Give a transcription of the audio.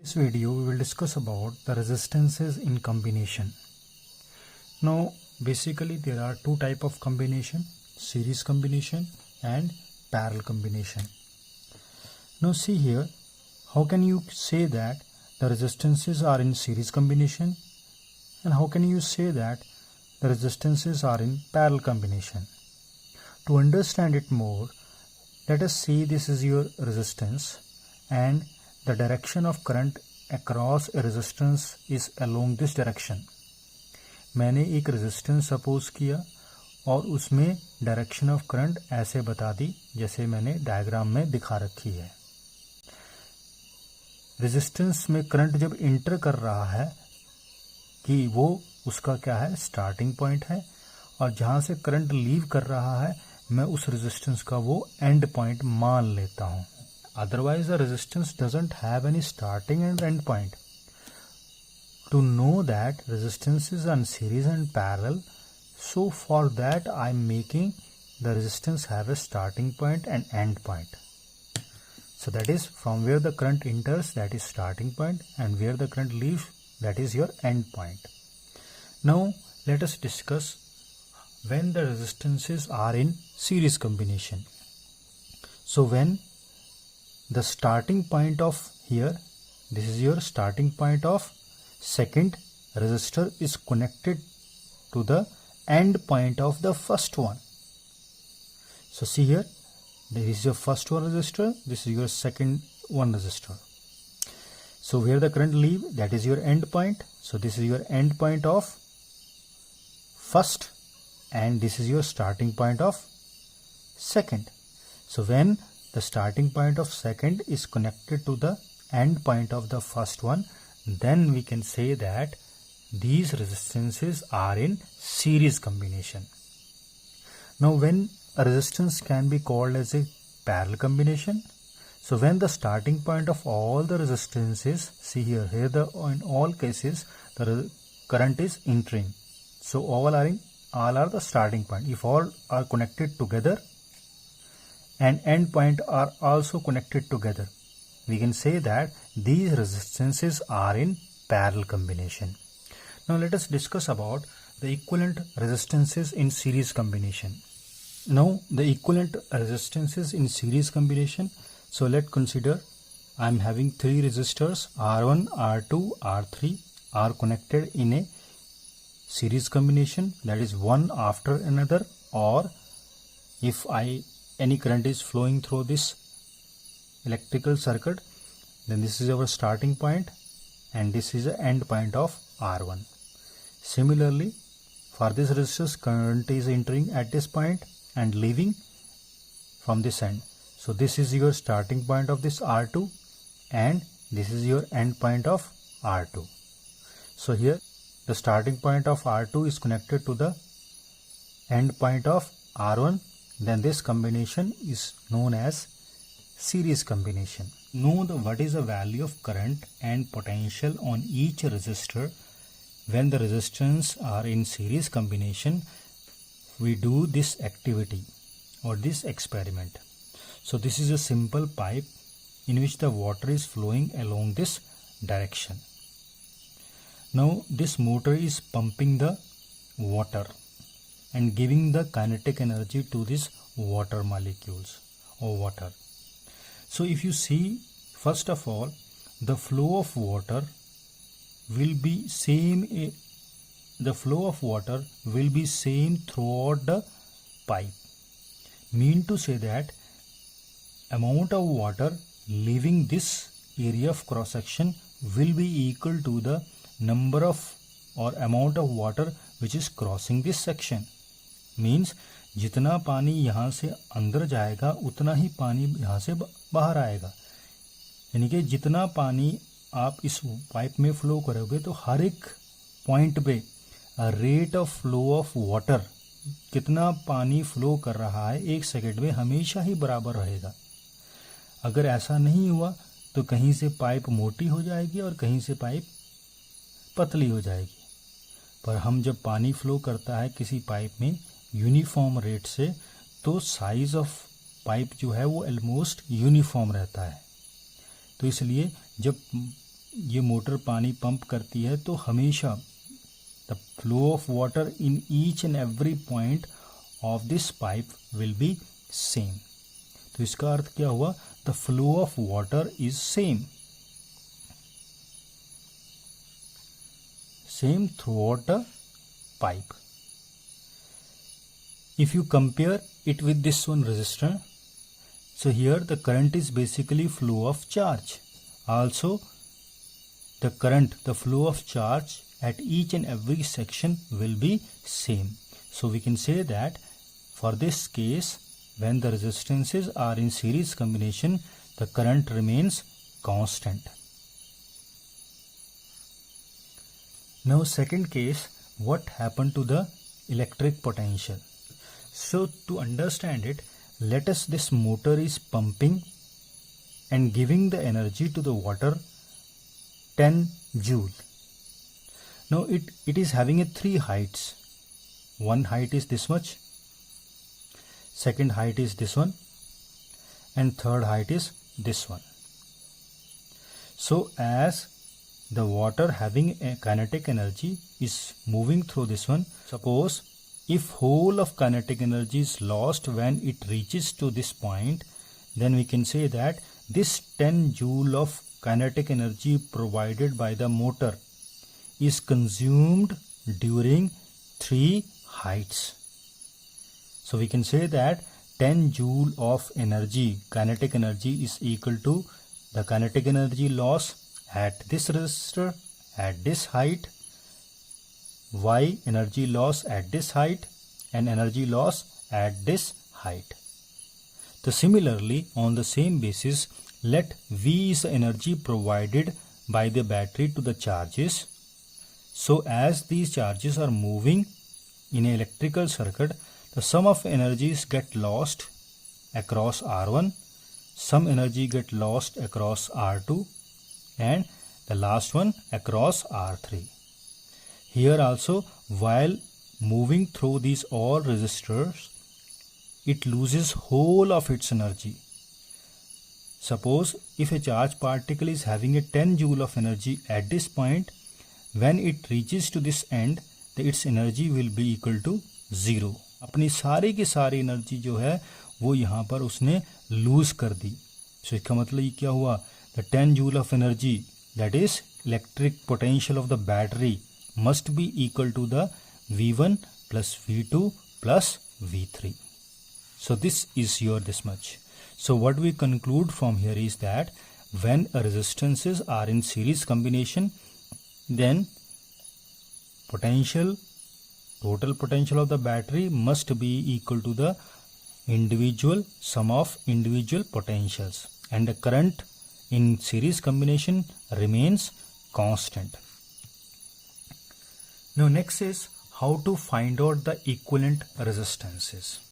This video we will discuss about the resistances in combination. Now basically there are two type of combination, series combination and parallel combination. Now see here, how can you say that the resistances are in series combination and how can you say that the resistances are in parallel combination? To understand it more, let us see this is your resistance and the direction of current across a resistance is along this direction. मैंने एक resistance suppose किया और उसमें direction of current ऐसे बता दी जैसे मैंने diagram में दिखा रखी है. resistance में current जब enter कर रहा है कि वो उसका क्या है starting point है और जहाँ से current leave कर रहा है मैं उस resistance का वो end point मान लेता हूँ. Otherwise the resistance doesn't have any starting and end point. To know that resistance is on series and parallel, so for that I am making the resistance have a starting point and end point. So that is from where the current enters, that is starting point, and where the current leaves, that is your end point. Now let us discuss when the resistances are in series combination. So when the starting point of here, this is your starting point of second resistor is connected to the end point of the first one. So see here, this is your first one resistor, this is your second one resistor. So where the current leave, that is your end point. So this is your end point of first and this is your starting point of second. So when the starting point of second is connected to the end point of the first one, then we can say that these resistances are in series combination. Now when a resistance can be called as a parallel combination, so when the starting point of all the resistances, see here in all cases the current is entering, so all are the starting point. If all are connected together and end point are also connected together, we can say that these resistances are in parallel combination. Now let us discuss about the equivalent resistances in series combination. Now the equivalent resistances in series combination, so let's consider I am having three resistors R1, R2, R3 are connected in a series combination, that is one after another, or if any current is flowing through this electrical circuit, then this is our starting point and this is the end point of R1. Similarly, for this resistance, current is entering at this point and leaving from this end. So this is your starting point of this R2 and this is your end point of R2. So here the starting point of R2 is connected to the end point of R1. Then this combination is known as series combination. Know what is the value of current and potential on each resistor. When the resistance are in series combination, we do this activity or this experiment. So this is a simple pipe in which the water is flowing along this direction. Now this motor is pumping the water and giving the kinetic energy to these water molecules or water. So if you see, first of all, the flow of water will be same throughout the pipe. Mean to say that amount of water leaving this area of cross section will be equal to the number of or amount of water which is crossing this section. Means जितना पानी यहाँ से अंदर जाएगा उतना ही पानी यहाँ से बाहर आएगा. यानी कि जितना पानी आप इस पाइप में फ्लो करोगे तो हर एक पॉइंट पे rate of flow of water, कितना पानी फ्लो कर रहा है एक सेकंड में, हमेशा ही बराबर रहेगा. अगर ऐसा नहीं हुआ तो कहीं से पाइप मोटी हो जाएगी और कहीं से पाइप पतली हो जाएगी. पर हम जब पानी फ्लो करता है किसी पाइप में यूनिफॉर्म रेट से, तो साइज ऑफ पाइप जो है वो ऑलमोस्ट यूनिफॉर्म रहता है. तो इसलिए जब ये मोटर पानी पंप करती है तो हमेशा the flow of water in each and every point of this pipe will be same. तो इसका अर्थ क्या हुआ? The flow of water is same throughout the pipe. If you compare it with this one resistor, so here the current is basically flow of charge. Also the current, the flow of charge at each and every section will be same. So we can say that for this case, when the resistances are in series combination, the current remains constant. Now second case, what happened to the electric potential? So to understand it, let us, this motor is pumping and giving the energy to the water 10 joule. Now it is having a 3 heights. One height is this much, second height is this one, and third height is this one. So as the water having a kinetic energy is moving through this one, suppose if whole of kinetic energy is lost when it reaches to this point, then we can say that this 10 joule of kinetic energy provided by the motor is consumed during 3 heights. So we can say that 10 joule of energy, kinetic energy, is equal to the kinetic energy loss at this resistor at this height, Y energy loss at this height, and energy loss at this height. So similarly, on the same basis, let V is the energy provided by the battery to the charges. So as these charges are moving in an electrical circuit, the sum of energies get lost across R1, some energy get lost across R2, and the last one across R3. Here also, while moving through these all resistors, it loses whole of its energy. Suppose if a charged particle is having a 10 joule of energy at this point, when it reaches to this end, its energy will be equal to 0. अपनी सारी की सारी energy जो है वो यहाँ पर उसने लूज कर दी. So इसका मतलब ये क्या हुआ? The 10 joule of energy, that is electric potential of the battery, must be equal to the V1 plus V2 plus V3. So this is your this much. So what we conclude from here is that when resistances are in series combination, then potential, total potential of the battery must be equal to the individual sum of individual potentials, and the current in series combination remains constant. Now next is how to find out the equivalent resistances.